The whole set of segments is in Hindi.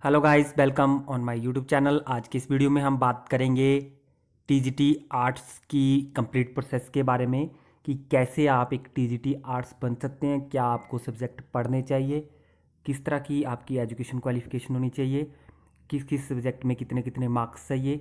Hello guys, welcome on my YouTube channel. आज की इस वीडियो में हम बात करेंगे टीजीटी आर्ट्स की कंप्लीट प्रोसेस के बारे में कि कैसे आप एक टीजीटी आर्ट्स बन सकते हैं, क्या आपको सब्जेक्ट पढ़ने चाहिए, किस तरह की आपकी एजुकेशन क्वालिफिकेशन होनी चाहिए, किस किस सब्जेक्ट में कितने कितने मार्क्स चाहिए,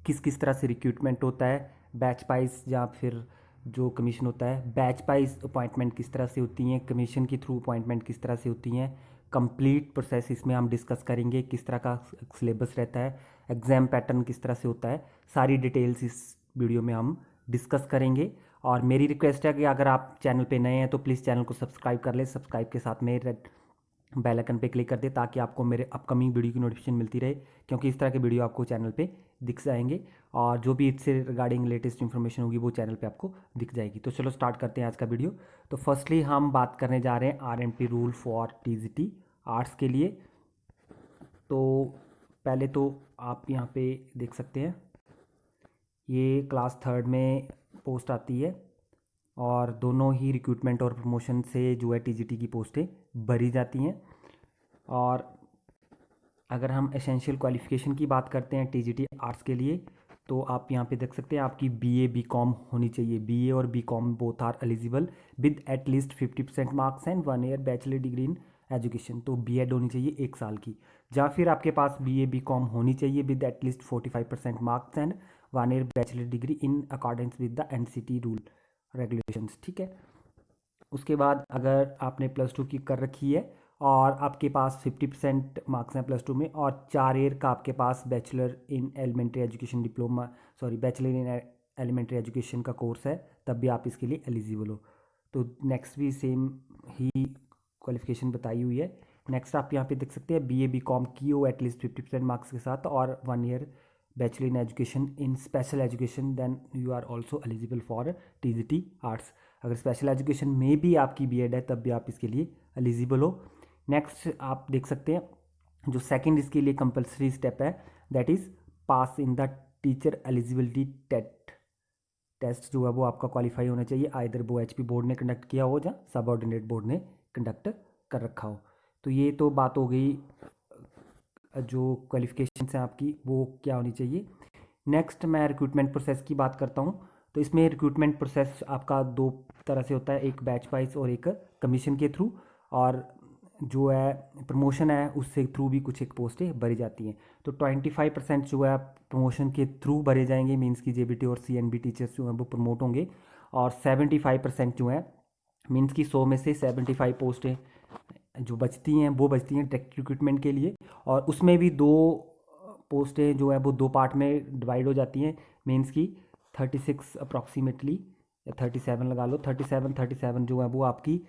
किस किस तरह से रिक्रूटमेंट होता है, बैच वाइज या फिर जो कमीशन होता है, बैच वाइज अपॉइंटमेंट किस तरह से होती हैं, कमीशन के थ्रू अपॉइंटमेंट किस तरह से होती हैं। कंप्लीट प्रोसेस इसमें हम डिस्कस करेंगे, किस तरह का सिलेबस रहता है, एग्ज़ाम पैटर्न किस तरह से होता है, सारी डिटेल्स इस वीडियो में हम डिस्कस करेंगे। और मेरी रिक्वेस्ट है कि अगर आप चैनल पे नए हैं तो प्लीज़ चैनल को सब्सक्राइब कर लें, सब्सक्राइब के साथ में रेड बेल आइकन पे क्लिक कर दे ताकि आपको मेरे अपकमिंग वीडियो की नोटिफिकेशन मिलती रहे, क्योंकि इस तरह के वीडियो आपको चैनल पे दिख जाएंगे और जो भी इससे रिगार्डिंग लेटेस्ट इन्फॉर्मेशन होगी वो चैनल पे आपको दिख जाएगी। तो चलो स्टार्ट करते हैं आज का वीडियो। तो फर्स्टली हम बात करने जा रहे हैं RMP rule for TGT arts के लिए। तो पहले तो आप यहाँ पे देख सकते हैं, ये क्लास थर्ड में पोस्ट आती है और दोनों ही रिक्रूटमेंट और प्रमोशन से जो है टीजीटी की पोस्टें भरी जाती हैं। और अगर हम एसेंशियल क्वालिफिकेशन की बात करते हैं टीजीटी आर्ट्स के लिए, तो आप यहाँ पे देख सकते हैं आपकी बीए बीकॉम होनी चाहिए। बीए और BCom both are eligible with at least 50% marks and 1 year bachelor degree in education. तो बीएड होनी चाहिए 1 साल की, या फिर आपके पास बीए बीकॉम होनी चाहिए with at least 45% marks and 1 year bachelor degree in accordance with the NCT rule regulations. ठीक है। उसके बाद अगर आपने प्लस टू की कर रखी है और आपके पास 50% मार्क्स हैं प्लस टू में और 4 ईयर का आपके पास bachelor in elementary education diploma bachelor in elementary education का कोर्स है, तब भी आप इसके लिए एलिजिबल हो। तो नेक्स्ट भी सेम ही क्वालिफिकेशन बताई हुई है। नेक्स्ट आप यहाँ पे देख सकते हैं बीए बीकॉम की हो एटलीस्ट 50% मार्क्स के साथ और 1 year bachelor in education in special education, then you are also eligible for TGT arts. अगर स्पेशल एजुकेशन में भी आपकी बीएड है तब भी आप इसके लिए एलिजिबल हो। नेक्स्ट आप देख सकते हैं जो सेकंड इसके लिए कंपलसरी स्टेप है, that is pass in the teacher eligibility test जो है वो आपका क्वालिफाई होना चाहिए, आइदर वो एचपी बोर्ड ने कंडक्ट किया हो या सबऑर्डिनेट बोर्ड ने कंडक्ट कर रखा हो। तो ये तो बात हो गई जो क्वालिफिकेशन है आपकी वो क्या होनी चाहिए। नेक्स्ट मैं रिक्रूटमेंट प्रोसेस की बात करता हूँ। तो इसमें रिक्रूटमेंट प्रोसेस आपका दो तरह से होता है, एक बैच वाइज और एक कमीशन के थ्रू। और जो है प्रमोशन है उससे थ्रू भी कुछ एक पोस्टें भरी जाती हैं। तो 25% जो है प्रमोशन के थ्रू भरे जाएंगे, मीन्स की जेबीटी और सीएनबी टीचर्स जो हैं वो प्रमोट होंगे। और 75% जो है मीन्स की 100 में से 75 पोस्टें जो बचती हैं वो बचती हैं डायरेक्ट रिक्रूटमेंट के लिए। और उसमें भी दो पोस्टें जो है वो दो पार्ट में डिवाइड हो जाती हैं, मीन्स की 36 अप्रॉक्सीमेटली या 37 लगा लो, 37 जो है वो आपकी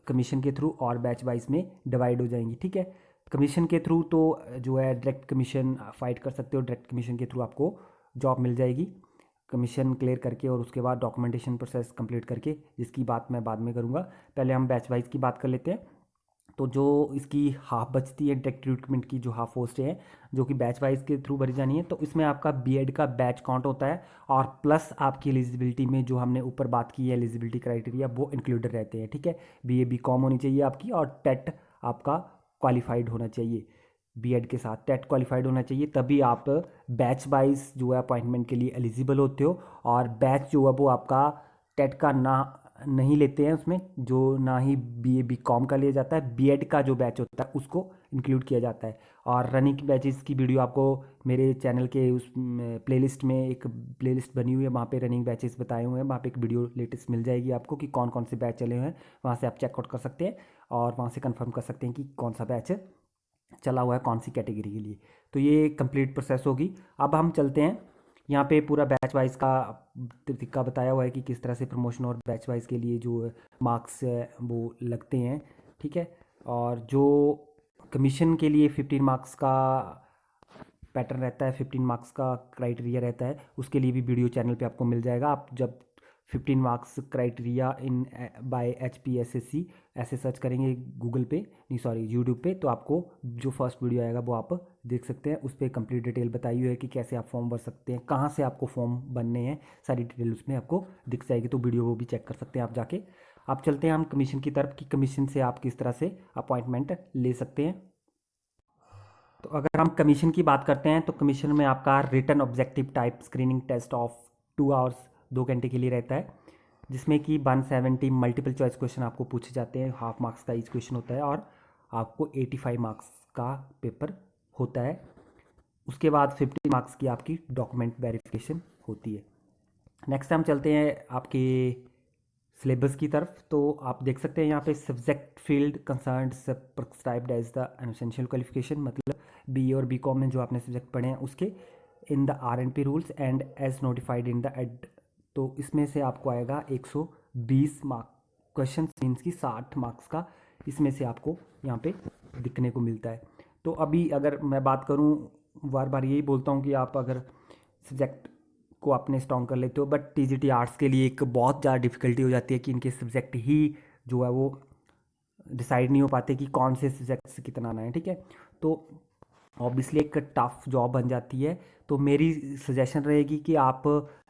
कमीशन के थ्रू और बैच वाइज में डिवाइड हो जाएंगी। ठीक है। कमीशन के थ्रू तो जो है डायरेक्ट कमीशन फाइट कर सकते हो, डायरेक्ट कमीशन के थ्रू आपको जॉब मिल जाएगी कमीशन क्लियर करके और उसके बाद डॉक्यूमेंटेशन प्रोसेस कंप्लीट करके, जिसकी बात मैं बाद में करूँगा। पहले हम बैच वाइज की बात कर लेते हैं। तो जो इसकी हाफ बचती है डायरेक्ट रिक्रूटमेंट की जो हाफ पोस्ट है जो कि बैच वाइज के थ्रू भरी जानी है, तो इसमें आपका बीएड का बैच काउंट होता है और प्लस आपकी एलिजिबिलिटी में जो हमने ऊपर बात की है एलिजिबिलिटी क्राइटेरिया वो इंक्लूडेड रहते हैं। ठीक है। बीए बीकॉम होनी चाहिए आपकी और टेट आपका क्वालिफाइड होना चाहिए, बीएड के साथ टेट क्वालिफाइड होना चाहिए, तभी आप बैच वाइज जो है अपॉइंटमेंट के लिए एलिजिबल होते हो। और बैच जो है वो आपका टेट का ना नहीं लेते हैं उसमें, जो ना ही बीए बीकॉम का लिया जाता है, बीएड का जो बैच होता है उसको इंक्लूड किया जाता है। और रनिंग बैचेस की वीडियो आपको मेरे चैनल के उस प्लेलिस्ट में एक प्लेलिस्ट बनी हुई है, वहाँ पे रनिंग बैचेस बताए हुए हैं, वहाँ पे एक वीडियो लेटेस्ट मिल जाएगी आपको कि कौन कौन से बैच चले हुए हैं, वहाँ से आप चेकआउट कर सकते हैं और वहाँ से कंफर्म कर सकते हैं कि कौन सा बैच चला हुआ है कौन सी कैटेगरी के लिए। तो ये कंप्लीट प्रोसेस होगी। अब हम चलते हैं, यहाँ पे पूरा बैच वाइज का तरीका बताया हुआ है कि किस तरह से प्रमोशन और बैच वाइज के लिए जो मार्क्स है वो लगते हैं। ठीक है। और जो कमीशन के लिए 15 मार्क्स का पैटर्न रहता है, 15 मार्क्स का क्राइटेरिया रहता है, उसके लिए भी वीडियो चैनल पे आपको मिल जाएगा। आप जब 15 marks criteria in by HPSSC ऐसे सर्च करेंगे गूगल पे, नहीं सॉरी यूट्यूब पे, तो आपको जो फर्स्ट वीडियो आएगा वो आप देख सकते हैं। उस पर कंप्लीट डिटेल बताई हुई है कि कैसे आप फॉर्म भर सकते हैं, कहाँ से आपको फॉर्म बनने हैं, सारी डिटेल उसमें आपको दिख जाएगी। तो वीडियो वो भी चेक कर सकते हैं आप जाके। आप चलते हैं हम कमीशन की तरफ कि कमीशन से आप किस तरह से अपॉइंटमेंट ले सकते हैं। तो अगर हम कमीशन की बात करते हैं तो कमीशन में आपका written objective type screening test of 2 hours 2 घंटे के लिए रहता है, जिसमें कि 170 मल्टीपल चॉइस क्वेश्चन आपको पूछे जाते हैं। हाफ मार्क्स का ईच क्वेश्चन होता है और आपको 85 मार्क्स का पेपर होता है। उसके बाद 50 मार्क्स की आपकी डॉक्यूमेंट वेरिफिकेशन होती है। नेक्स्ट हम चलते हैं आपके सिलेबस की तरफ। तो आप देख सकते हैं यहाँ पे subject field concerned prescribed as the essential qualification, मतलब बी और बी कॉम में जो आपने सब्जेक्ट पढ़े हैं उसके in the RNP rules and as notified in the ad. तो इसमें से आपको आएगा 120 मार्क क्वेश्चन, मीन्स की 60 मार्क्स का इसमें से आपको यहाँ पे दिखने को मिलता है। तो अभी अगर मैं बात करूँ, बार बार यही बोलता हूँ कि आप अगर सब्जेक्ट को आपने स्ट्रॉन्ग कर लेते हो, बट TGT आर्ट्स के लिए एक बहुत ज़्यादा डिफ़िकल्टी हो जाती है कि इनके सब्जेक्ट ही जो है वो डिसाइड नहीं हो पाते कि कौन से सब्जेक्ट से कितना आना है, ठीक है। तो ऑब्वियसली एक टफ जॉब बन जाती है। तो मेरी सजेशन रहेगी कि आप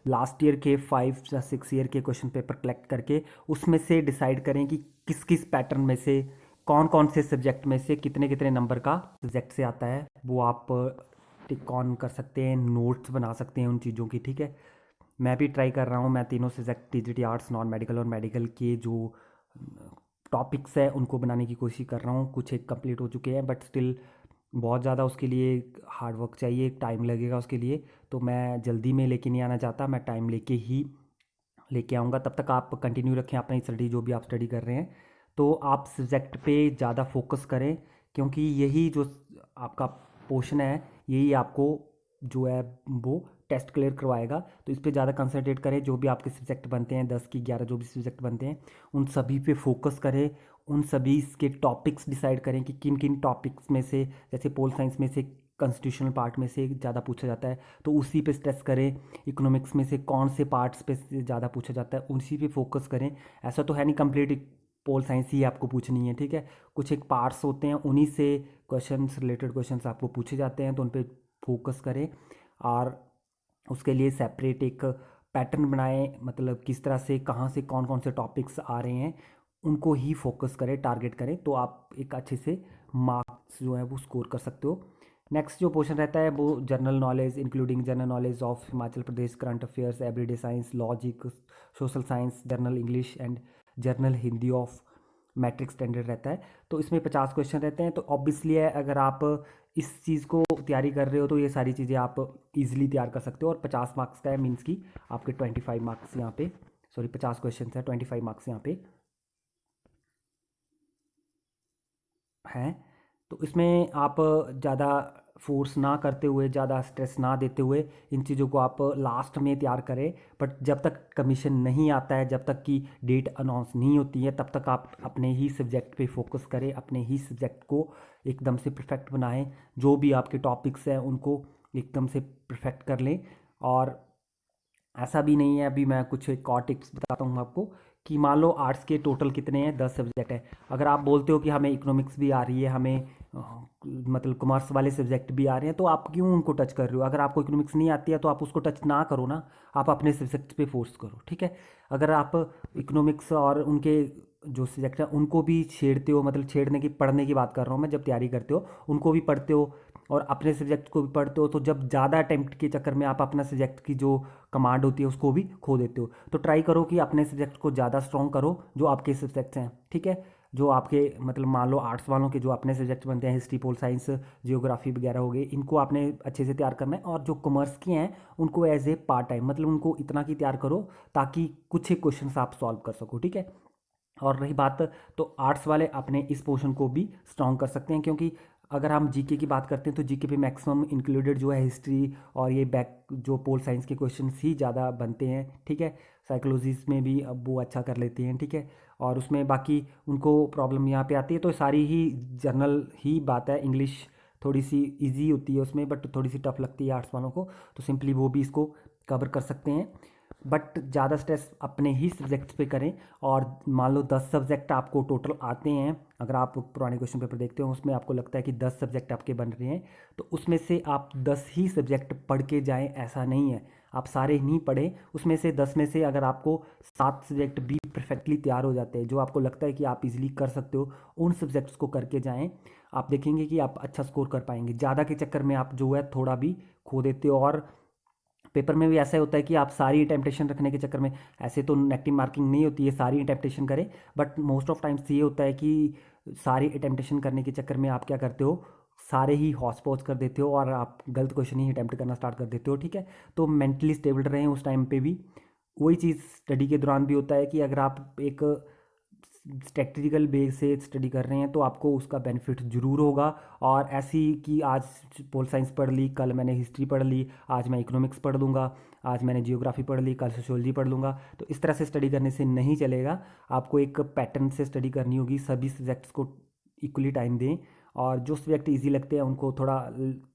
लास्ट ईयर के 5 या 6 ईयर के क्वेश्चन पेपर कलेक्ट करके उसमें से डिसाइड करें कि किस किस पैटर्न में से कौन कौन से सब्जेक्ट में से कितने कितने नंबर का सब्जेक्ट से आता है, वो आप टिक ऑन कर सकते हैं, नोट्स बना सकते हैं उन चीज़ों की, ठीक है। मैं भी ट्राई कर रहा हूँ, मैं तीनों subject TGT arts, non medical और मेडिकल के जो टॉपिक्स है उनको बनाने की कोशिश कर रहा हूँ। कुछ एक कंप्लीट हो चुके हैं, बट स्टिल बहुत ज़्यादा उसके लिए हार्ड वर्क चाहिए, टाइम लगेगा उसके लिए। तो मैं जल्दी में लेके नहीं आना चाहता, मैं टाइम लेके ही लेके आऊँगा। तब तक आप कंटिन्यू रखें अपनी स्टडी, जो भी आप स्टडी कर रहे हैं। तो आप सब्जेक्ट पे ज़्यादा फोकस करें, क्योंकि यही जो आपका पोर्शन है यही आपको जो है वो टेस्ट क्लियर करवाएगा। तो इस पे ज़्यादा कंसंट्रेट करें। जो भी आपके सब्जेक्ट बनते हैं 10 की 11 जो भी सब्जेक्ट बनते हैं उन सभी पे फोकस करें। उन सभी के टॉपिक्स डिसाइड करें कि किन किन टॉपिक्स में से, जैसे पोल साइंस में से कॉन्स्टिट्यूशनल पार्ट में से ज़्यादा पूछा जाता है तो उसी पे स्ट्रेस करें। इकोनॉमिक्स में से कौन से पार्ट्स पे ज़्यादा पूछा जाता है उसी पे फोकस करें। ऐसा तो है नहीं कंप्लीट पोल साइंस ही आपको पूछनी है, ठीक है। कुछ एक पार्ट्स होते हैं उन्हीं से क्वेश्चंस, रिलेटेड क्वेश्चंस आपको पूछे जाते हैं, तो उन पे फोकस करें। और उसके लिए सेपरेट एक पैटर्न बनाएं, मतलब किस तरह से कहाँ से कौन कौन से टॉपिक्स आ रहे हैं उनको ही फोकस करें, टारगेट करें, तो आप एक अच्छे से मार्क्स जो है वो स्कोर कर सकते हो। नेक्स्ट जो पोर्शन रहता है वो general knowledge, including general knowledge of Himachal Pradesh, current affairs, everyday science, logic, social science, general English and general Hindi of matric standard रहता है। तो इसमें 50 क्वेश्चन रहते हैं। तो ऑब्वियसली है, अगर आप इस चीज़ को तैयारी कर रहे हो तो ये सारी चीज़ें आप इजीली तैयार कर सकते हो। और 50 मार्क्स का है, मीन्स की आपके 25 मार्क्स यहाँ पे, सॉरी 50 क्वेश्चन है, 25 मार्क्स यहाँ पे हैं। तो इसमें आप ज़्यादा फोर्स ना करते हुए, ज़्यादा स्ट्रेस ना देते हुए इन चीज़ों को आप लास्ट में तैयार करें। बट जब तक कमीशन नहीं आता है, जब तक कि डेट अनाउंस नहीं होती है, तब तक आप अपने ही सब्जेक्ट पे फोकस करें, अपने ही सब्जेक्ट को एकदम से परफेक्ट बनाएं। जो भी आपके टॉपिक्स हैं उनको एकदम से परफेक्ट कर लें। और ऐसा भी नहीं है, अभी मैं कुछ एक और टिप्स बताता हूँ आपको, कि मान लो आर्ट्स के टोटल कितने हैं, 10 सब्जेक्ट है। अगर आप बोलते हो कि हमें इकोनॉमिक्स भी आ रही है, हमें मतलब कॉमर्स वाले सब्जेक्ट भी आ रहे हैं, तो आप क्यों उनको टच कर रहे हो? अगर आपको इकोनॉमिक्स नहीं आती है तो आप उसको टच ना करो ना, आप अपने सब्जेक्ट पे फोर्स करो, ठीक है। अगर आप इकोनॉमिक्स और उनके जो सब्जेक्ट हैं उनको भी छेड़ते हो, मतलब छेड़ने की, पढ़ने की बात कर रहा हूँ मैं, जब तैयारी करते हो उनको भी पढ़ते हो और अपने सब्जेक्ट को भी पढ़ते हो, तो जब ज़्यादा अटैम्प्ट के चक्कर में आप अपना सब्जेक्ट की जो कमांड होती है उसको भी खो देते हो। तो ट्राई करो कि अपने सब्जेक्ट को ज़्यादा स्ट्रॉन्ग करो, जो आपके सब्जेक्ट्स हैं, ठीक है। जो आपके मतलब मान लो आर्ट्स वालों के जो अपने सब्जेक्ट बनते हैं, हिस्ट्री, पोल साइंस, जियोग्राफी वगैरह हो गए, इनको आपने अच्छे से तैयार करना है। और जो कॉमर्स के हैं उनको एज ए पार्ट टाइम, मतलब उनको इतना की तैयार करो ताकि कुछ एक क्वेश्चन आप सॉल्व कर सको, ठीक है। और रही बात, तो आर्ट्स वाले अपने इस पोर्शन को भी स्ट्रॉन्ग कर सकते हैं, क्योंकि अगर हम जीके की बात करते हैं तो जीके पे मैक्सिमम इंक्लूडेड जो है हिस्ट्री और ये बैक जो पोल साइंस के क्वेश्चंस ही ज़्यादा बनते हैं, ठीक है। साइकोलॉजीज में भी अब वो अच्छा कर लेते हैं, ठीक है। और उसमें बाकी उनको प्रॉब्लम यहाँ पे आती है, तो सारी ही जनरल ही बात है। इंग्लिश थोड़ी सी इजी होती है उसमें, बट थोड़ी सी टफ लगती है आर्ट्स वालों को, तो सिंपली वो भी इसको कवर कर सकते हैं। बट ज़्यादा स्ट्रेस अपने ही सब्जेक्ट्स पे करें। और मान लो 10 सब्जेक्ट आपको टोटल आते हैं, अगर आप पुराने क्वेश्चन पेपर देखते हो उसमें आपको लगता है कि 10 सब्जेक्ट आपके बन रहे हैं, तो उसमें से आप 10 ही सब्जेक्ट पढ़ के जाएं, ऐसा नहीं है। आप सारे नहीं पढ़ें, उसमें से 10 में से अगर आपको 7 सब्जेक्ट भी परफेक्टली तैयार हो जाते हैं, जो आपको लगता है कि आप इजीली कर सकते हो, उन सब्जेक्ट्स को करके जाएं। आप देखेंगे कि आप अच्छा स्कोर कर पाएंगे। ज़्यादा के चक्कर में आप जो है थोड़ा भी खो देते हो। और पेपर में भी ऐसा होता है कि आप सारी टेम्पटेशन रखने के चक्कर में, ऐसे तो नेगेटिव मार्किंग नहीं होती है सारी टेम्पटेशन करें, बट मोस्ट ऑफ टाइम्स ये होता है कि सारी टेम्पटेशन करने के चक्कर में आप क्या करते हो, सारे ही हॉच पॉच कर देते हो और आप गलत क्वेश्चन ही अटैम्प्ट करना स्टार्ट कर देते हो। ठीक है, तो मेंटली स्टेबल रहें उस टाइम पे भी। वही चीज़ स्टडी के दौरान भी होता है कि अगर आप एक स्ट्रेटजिकल बेस से स्टडी कर रहे हैं तो आपको उसका बेनिफिट ज़रूर होगा। और ऐसी कि आज पोल साइंस पढ़ ली, कल मैंने हिस्ट्री पढ़ ली, आज मैं इकोनॉमिक्स पढ़ लूँगा, आज मैंने जियोग्राफी पढ़ ली, कल सोशियोलॉजी पढ़ लूँगा, तो इस तरह से स्टडी करने से नहीं चलेगा। आपको एक पैटर्न से स्टडी करनी होगी, सभी सब्जेक्ट्स को इक्वली टाइम दें। और जो सब्जेक्ट इजी लगते हैं उनको थोड़ा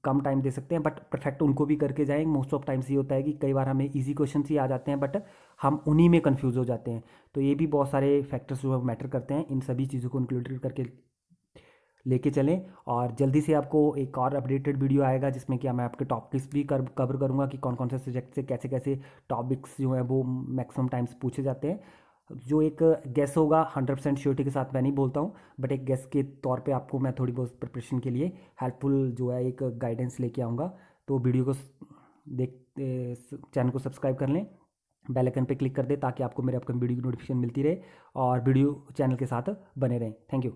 कम टाइम दे सकते हैं, बट परफेक्ट उनको भी करके जाएं। मोस्ट ऑफ टाइम्स ये होता है कि कई बार हमें इजी क्वेश्चन ही आ जाते हैं बट हम उन्हीं में कंफ्यूज हो जाते हैं। तो ये भी बहुत सारे फैक्टर्स जो मैटर करते हैं, इन सभी चीज़ों को इंक्लूड करके लेके चलें। और जल्दी से आपको एक और अपडेटेड वीडियो आएगा जिसमें कि मैं आपके टॉपिक्स भी कवर करूँगा कि कौन कौन से सब्जेक्ट से कैसे कैसे टॉपिक्स जो हैं वो मैक्सिमम टाइम्स पूछे जाते हैं। जो एक गेस होगा, 100% श्योरिटी के साथ मैं नहीं बोलता हूँ, बट एक गेस के तौर पे आपको मैं थोड़ी बहुत प्रिपरेशन के लिए हेल्पफुल जो है एक गाइडेंस लेके आऊँगा। तो वीडियो को देख चैनल को सब्सक्राइब कर लें, बेल आइकन पे क्लिक कर दें ताकि आपको मेरे अपकमिंग वीडियो की नोटिफिकेशन मिलती रहे और वीडियो चैनल के साथ बने रहें। Thank you.